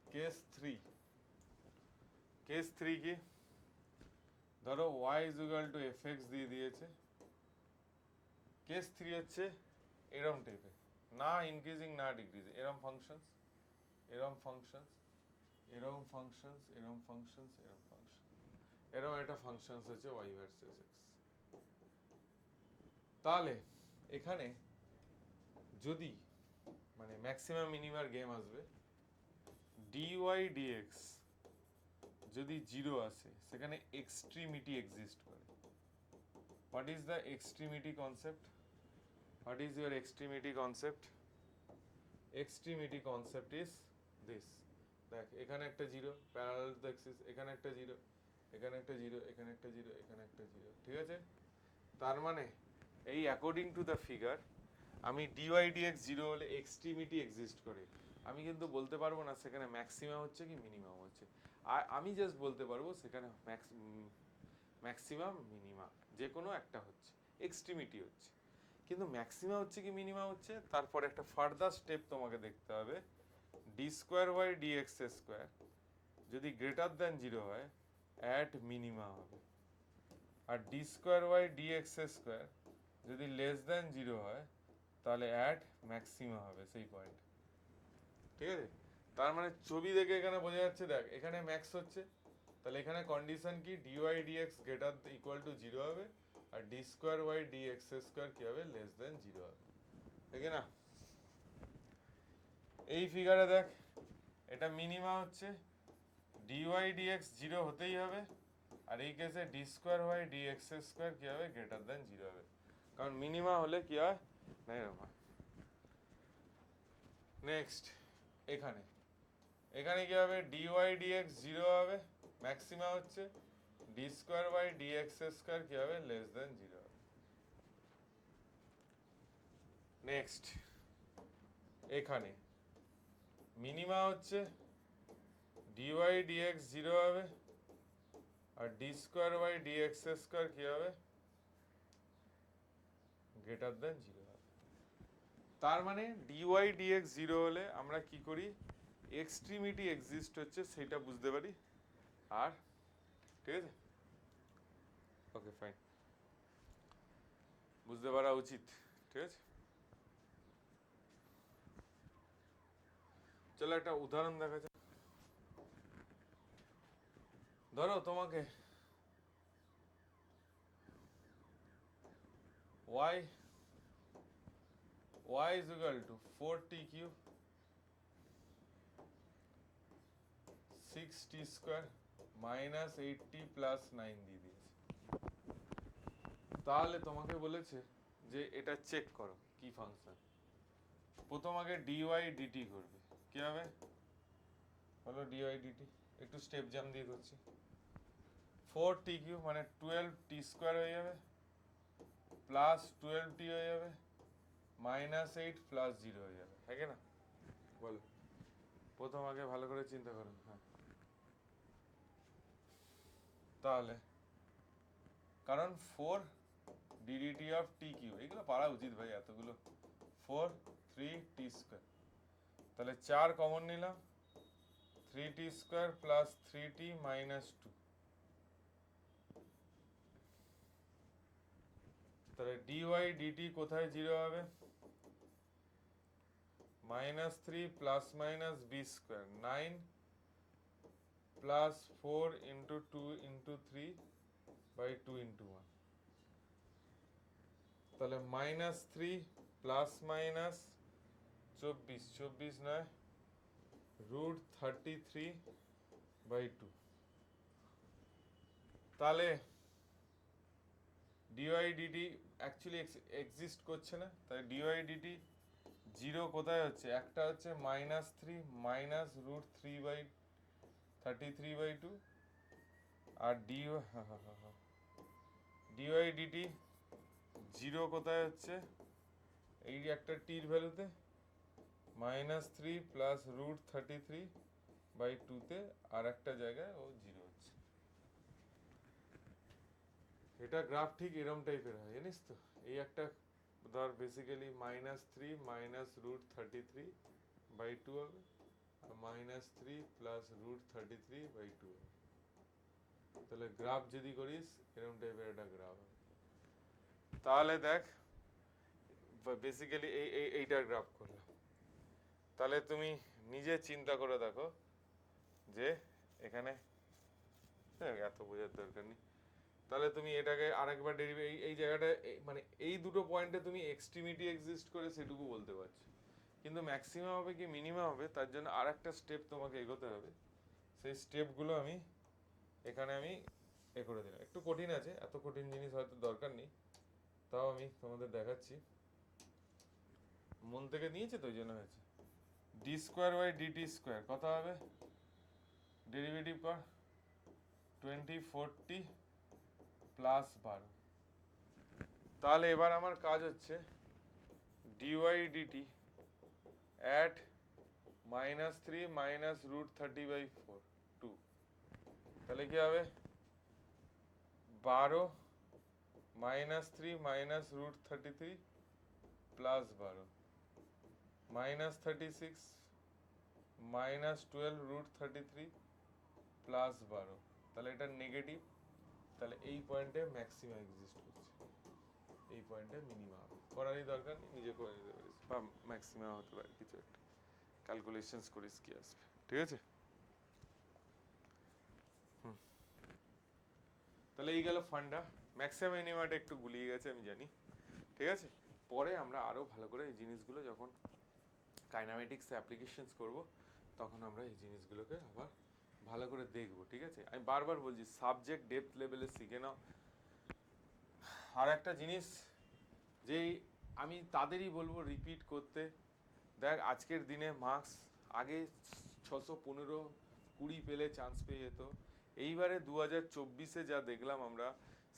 case 3. Case 3 কি? ধরো y is equal to fx দিয়ে দিয়েছে। Case 3 হচ্ছে এরম টাইপের, না ইনক্রিজিং না ডিক্রিজিং, এরম ফাংশনস, এরম ফাংশনস, এরম ফাংশনস, এরম ফাংশনস, এরম ফাংশন, এরম একটা ফাংশনস হচ্ছে y ভার্সেস x। তাহলে এখানে যদি মানে ম্যাক্সিমাম মিনিমার গেম আসবে, dy dx যদি জিরো আসে সেখানে এক্সট্রিমিটি এক্সিস্ট করে। What is the extremity concept? What is your extremity concept? Extremity concept is this, দেখ এখানে একটা জিরো প্যারালাল টু এক্সিস, এখানে একটা জিরো, এখানে একটা জিরো, এখানে একটা জিরো, এখানে একটা জিরো, ঠিক আছে? তার মানে এই অ্যাকর্ডিং টু দ্য ফিগার আমি dy dx জিরো হলে এক্সট্রিমিটি এক্সিস্ট করে, আমি কিন্তু বলতে পারবো না সেখানে ম্যাক্সিমাম হচ্ছে কি মিনিমাম হচ্ছে, আর আমি জাস্ট বলতে পারবো সেখানে ম্যাক্সিমাম মিনিমাম যে কোনো একটা হচ্ছে, এক্সট্রিমিটি হচ্ছে, কিন্তু ম্যাক্সিমাম হচ্ছে কি মিনিমাম হচ্ছে, তারপর একটা ফার্দার স্টেপ তোমাকে দেখতে হবে, d square by dx square যদি গ্রেটার দ্যান জিরো হয় অ্যাট মিনিমা হবে, আর d square by dx square যদি লেস দ্যান জিরো হয় তাহলে অ্যাট ম্যাক্সিমা হবে সেই পয়েন্ট, ঠিক আছে? তার মানে ছবি দেখে এখানে বোঝা যাচ্ছে, দেখ এখানে ম্যাক্স হচ্ছে, তাহলে এখানে কন্ডিশন কি dy dx greater equal to zero হবে, আর d square by dx square কি হবে লেস দেন জিরো হবে, ঠিক না? এই ফিগারে দেখ এটা মিনিমা হচ্ছে, dy dx জিরো হতেই হবে, আর এই কেসে d square by dx square কি হবে গ্রেটার দেন জিরো হবে, কারণ মিনিমা হলে কি হয় না এরকম হয়। নেক্সট এখানে, এখানে কি হবে dy dx জিরো হবে, ম্যাক্সিমা হচ্ছে, d square by dx square কি হবে লেস দেন জিরো হবে। নেক্সট এখানে মিনিমা হচ্ছে dy dx জিরো হবে, আর d square by dx square কি হবে গ্রেটার দেন জিরো হবে। তার মানে dy dx জিরো হলে আমরা কি করি, এক্সট্রিমিটি এক্সিস্ট হচ্ছে সেটা বুঝতে পারি, আর ঠিক আছে ওকে ফাইন, বুঝতে পারা উচিত, ঠিক আছে? চলো একটা উদাহরণ দেখা যাক। ধরো তোমাকে y is equal to 4t cube 6t square minus 8t plus 9 দিয়ে দিয়েছে। তাহলে তোমাকে বলেছে যে এটা চেক করো কি ফাংশন। প্রথম আগে dy dt করবে, কি হবে হলো dy dt, একটু স্টেপ জাম্প দিয়ে করছি, 4t কিউব মানে 12t স্কোয়ার হয়ে যাবে, প্লাস 12t হয়ে যাবে, মাইনাস 8 প্লাস 0 হয়ে যাবে, হ্যাঁ কি না বলো? প্রথম আগে ভালো করে চিন্তা করুন। হ্যাঁ তাহলে কারণ 4 ddt অফ t কিউব এগুলো পারা উচিত ভাই, এতগুলো 4 3t স্কোয়ার, তাহলে 4 কমন নিলাম, 3t square plus 3t minus 2, তাহলে dy dt কোথায় জিরো হবে, minus 3 plus minus b square 9 plus 4 into 2 into 3 by 2 into 1, তাহলে মাইনাস 3 প্লাস মাইনাস 24 নয় রুট 33 বাই 2, তাহলে dy dt অ্যাকচুয়ালি এক্সিস্ট করছে না, তাই dy dt জিরো কোথায় হচ্ছে? একটা হচ্ছে -3 -√3/33/2 আর dy dt জিরো কোথায় হচ্ছে? এই যে একটা টির ভ্যালুতে -3 +√33/2 তে, আর একটা জায়গায় ও জিরো হচ্ছে। এটা গ্রাফ ঠিক এরম টাইপের হয় জানিস তো। এই একটা ধর বেসিক্যালি -3 -√33/2 হবে, আর -3 +√33/2 হবে। তাহলে গ্রাফ যদি করিস এরম টাইপের একটা গ্রাফ হবে। তাহলে দেখ বেসিক্যালি এইটার গ্রাফ করলাম। তাহলে তুমি নিজে চিন্তা করে দেখো যে এখানে এত বোঝার দরকার নেই। তাহলে তুমি এটাকে আরেকবার এই জায়গাটা মানে এই দুটো পয়েন্টে তুমি এক্সট্রিমিটি এক্সিস্ট করে সেটুকু বলতে পারছো, কিন্তু ম্যাক্সিমাম হবে কি মিনিমাম হবে তার জন্য আর একটা স্টেপ তোমাকে এগোতে হবে। সেই স্টেপগুলো আমি এখানে করে দিলাম। একটু কঠিন আছে, এত কঠিন জিনিস হয়তো দরকার নেই, তাও আমি তোমাদের দেখাচ্ছি। মন থেকে নিয়েছে তো, ওই জন্য হয়েছে। d²/dt² কত হবে? ডেরিভেটিভ কর 2040 +12। তাহলে এবার আমার কাজ হচ্ছে dy dt at -3 -√30/4 2। তাহলে কি হবে? 12 -3 -√33 +12 -36 -12√33 +12। তাহলে এটা নেগেটিভ, তাহলে এই পয়েন্টে ম্যাক্সিমাম এক্সিস্ট করছে, এই পয়েন্টে মিনিমাম। করারই দরকার নেই, নিজে করে নিতে পারিস, বা ম্যাক্সিমাম হতে পারে কিছু একটা, ক্যালকুলেশনস করিস কি আসবে। ঠিক আছে? তাহলে এই গেল ফান্ডা। ম্যাক্সিমাম মিনিমামটা একটু গুলিয়ে গেছে আমি জানি, ঠিক আছে? পরে আমরা আরো ভালো করে এই জিনিসগুলো যখন কাইনামেটিক্স অ্যাপ্লিকেশনস করব তখন আমরা এই জিনিসগুলোকে আবার ভালো করে দেখব, ঠিক আছে? আমি বারবার বলছি সাবজেক্ট ডেপথ লেভেলে শিখে নাও। আর একটা জিনিস যেই আমি তাদেরই বলবো রিপিট করতে, দেখ আজকের দিনে মার্কস আগে 615 20 পেলে চান্স পেয়ে যেত, এইবারে 2024-এ যা দেখলাম আমরা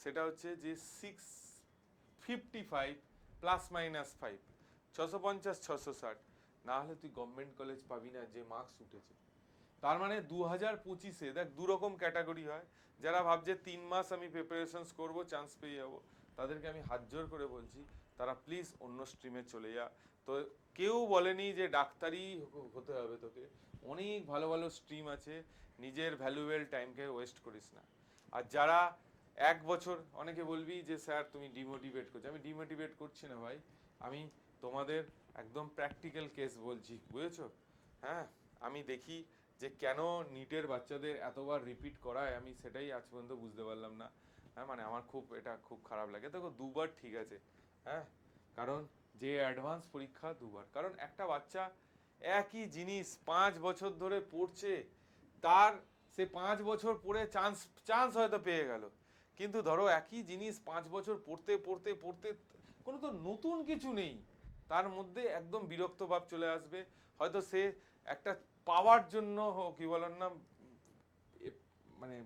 সেটা হচ্ছে যে 655 ±5, 650 660, না হলে তুই গভর্নমেন্ট কলেজ পাবি না যে মার্কস উঠেছে। তার মানে 2025-এ দেখ দুরকম ক্যাটাগরি হয়। যারা ভাবছে 3 মাস আমি প্রিপারেশনস করব চান্স পেয়ে যাব, তাদেরকে আমি হাত জোর করে বলছি তারা প্লিজ অন্য স্ট্রিমে চলে যা। তো কেউ বলেনি যে ডাক্তারি হতে হবে তোকে, অনেক ভালো ভালো স্ট্রিম আছে, নিজের ভ্যালুয়েবল টাইমকে ওয়েস্ট করিস না। আর যারা এক বছর, অনেকে বলবি যে স্যার তুমি ডিমোটিভেট করছো, আমি ডিমোটিভেট করছি না ভাই, আমি তোমাদের একদম প্র্যাকটিক্যাল কেস বলছি, বুঝেছো? হ্যাঁ, আমি দেখি যে কেন নিটের বাচ্চাদের এতবার রিপিট করায়, আমি সেটাই আজ পর্যন্ত বুঝতে পারলাম না। হ্যাঁ, মানে আমার এটা খুব খারাপ লাগে। দেখো দুবার ঠিক আছে, হ্যাঁ, কারণ যে অ্যাডভান্স পরীক্ষা দুবার, কারণ একটা বাচ্চা একই জিনিস 5 বছর ধরে পড়ছে, তার সে 5 বছর পড়ে চান্স হয়তো পেয়ে গেল, কিন্তু ধরো একই জিনিস 5 বছর পড়তে পড়তে পড়তে কোনো তো নতুন কিছু নেই, তার মধ্যে একদম বিরক্ত ভাব চলে আসবে। হয়তো সে একটা পাওয়ার জন্য কি বলার নাম মানে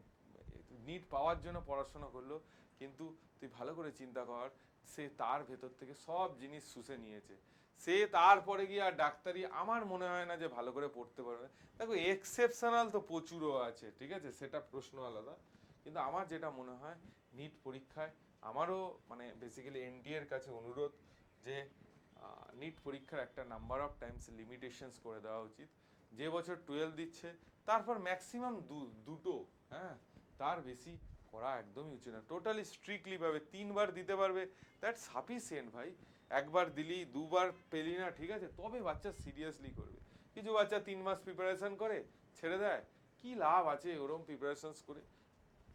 নিট পাওয়ার জন্য পড়াশোনা করলো, কিন্তু তুই ভালো করে চিন্তা কর, সে তার ভেতর থেকে সব জিনিস শুষে নিয়েছে, সে তারপরে গিয়ে আর ডাক্তারি আমার মনে হয় না যে ভালো করে পড়তে পারবে। দেখো এক্সেপশনাল তো প্রচুরও আছে, ঠিক আছে, সেটা প্রশ্ন আলাদা, কিন্তু আমার যেটা মনে হয় নিট পরীক্ষায় আমারও মানে বেসিক্যালি এনটিএর কাছে অনুরোধ যে নিট পরীক্ষার একটা নাম্বার অফ টাইমস লিমিটেশনস করে দেওয়া উচিত। যে বছর 12 দিচ্ছে তারপর ম্যাক্সিমাম দুটো, হ্যাঁ, তার বেশি করা একদমই উচিত না। টোটালি স্ট্রিক্টলি ভাবে 3বার দিতে পারবে, দ্যাটস সাফিসিয়েন্ট ভাই। একবার দিলি, দুবার পেলি না, ঠিক আছে, তবে বাচ্চা সিরিয়াসলি করবে। কিছু বাচ্চা 3 মাস প্রিপারেশন করে ছেড়ে দেয়, কি লাভ আছে ওরম প্রিপারেশনস করে?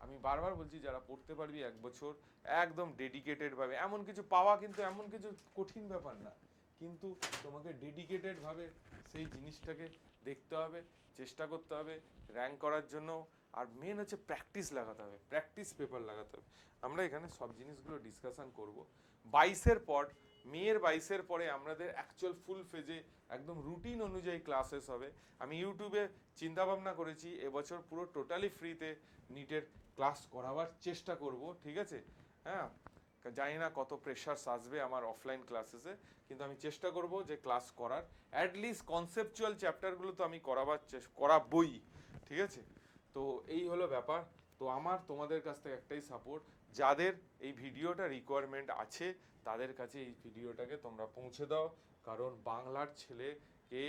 আমি বারবার বলছি যারা পড়তে পারবি 1 বছর একদম ডেডিকেটেড ভাবে, এমন কিছু পাওয়া কিন্তু এমন কিছু কঠিন ব্যাপার না, কিন্তু তোমাকে ডেডিকেটেড ভাবে সেই জিনিসটাকে দেখতে হবে, চেষ্টা করতে হবে র্যাঙ্ক করার জন্য। আর মেন হচ্ছে প্র্যাকটিস লাগাতে হবে, প্র্যাকটিস পেপার লাগাতে হবে। আমরা এখানে সব জিনিসগুলো ডিসকাশন করব। 22-এর পর মেয়ের 22-এর পরে আমাদের অ্যাকচুয়াল ফুল ফেজে একদম রুটিন অনুযায়ী ক্লাসেস হবে। আমি ইউটিউবে চিন্তা ভাবনা করেছি এবছর পুরো টোটালি ফ্রিতে নিটের ক্লাস করাবার চেষ্টা করব, ঠিক আছে? হ্যাঁ, জানি না কত প্রেশারস আসবে আমার অফলাইন ক্লাসেসে, কিন্তু আমি চেষ্টা করব যে ক্লাস করার, অ্যাটলিস্ট কনসেপচুয়াল চ্যাপ্টারগুলো তো আমি করাবই, ঠিক আছে? তো এই হলো ব্যাপার। তো আমার তোমাদের কাছ থেকে একটাই সাপোর্ট, যাদের এই ভিডিওটা রিকোয়ারমেন্ট আছে তাদের কাছে এই ভিডিওটাকে তোমরা পৌঁছে দাও, কারণ বাংলার ছেলেকে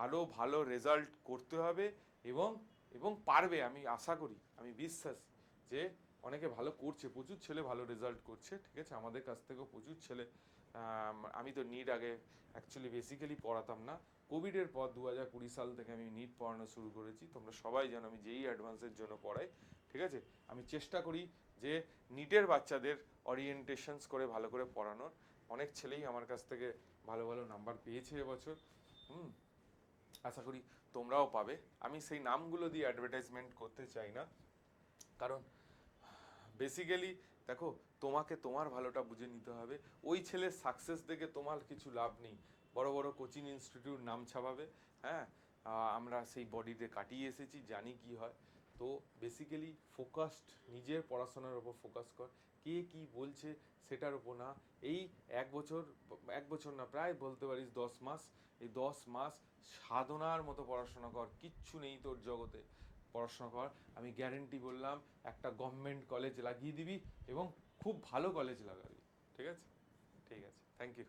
আরও ভালো রেজাল্ট করতে হবে এবং এবং পারবে। আমি আশা করি, আমি বিশ্বাস যে অনেকে ভালো করছে, প্রচুর ছেলে ভালো রেজাল্ট করছে, ঠিক আছে? আমাদের কাছ থেকেও প্রচুর ছেলে, আমি তো নিট আগে অ্যাকচুয়ালি বেসিক্যালি পড়াতাম না, কোভিডের পর 2020 সাল থেকে আমি নিট পড়ানো শুরু করেছি। তোমরা সবাই জানো আমি যেই অ্যাডভান্সের জন্য পড়াই, ঠিক আছে? আমি চেষ্টা করি যে নিটের বাচ্চাদের অরিয়েন্টেশনস করে ভালো করে পড়ানোর। অনেক ছেলেই আমার কাছ থেকে ভালো ভালো নাম্বার পেয়েছে এবছর। আশা করি তোমরাও পাবে। আমি সেই নামগুলো দিয়ে অ্যাডভার্টাইজমেন্ট করতে চাই না, কারণ বেসিক্যালি দেখো, তোমাকে তোমার ভালোটা বুঝে নিতে হবে। ওই ছেলের সাকসেস দেখে তোমার কিছু লাভ নেই। বড় বড় কোচিং ইনস্টিটিউট নাম ছাপাবে, হ্যাঁ, আমরা সেই বডিতে কাটিয়ে এসেছি, জানি কি হয়। তো বেসিক্যালি ফোকাসড নিজের পড়াশোনার উপর ফোকাস কর, কে কি বলছে সেটার উপর না। এই এক বছর না, প্রায় বলতে পারিস 10 মাস, এই 10 মাস সাধনার মতো পড়াশোনা কর, কিচ্ছু নেই তোর জগতে, পড়াশোনা কর। আমি গ্যারেন্টি বললাম, একটা গভর্নমেন্ট কলেজ লাগিয়ে দিবি এবং খুব ভালো কলেজ লাগাবি, ঠিক আছে? ঠিক আছে, থ্যাংক ইউ।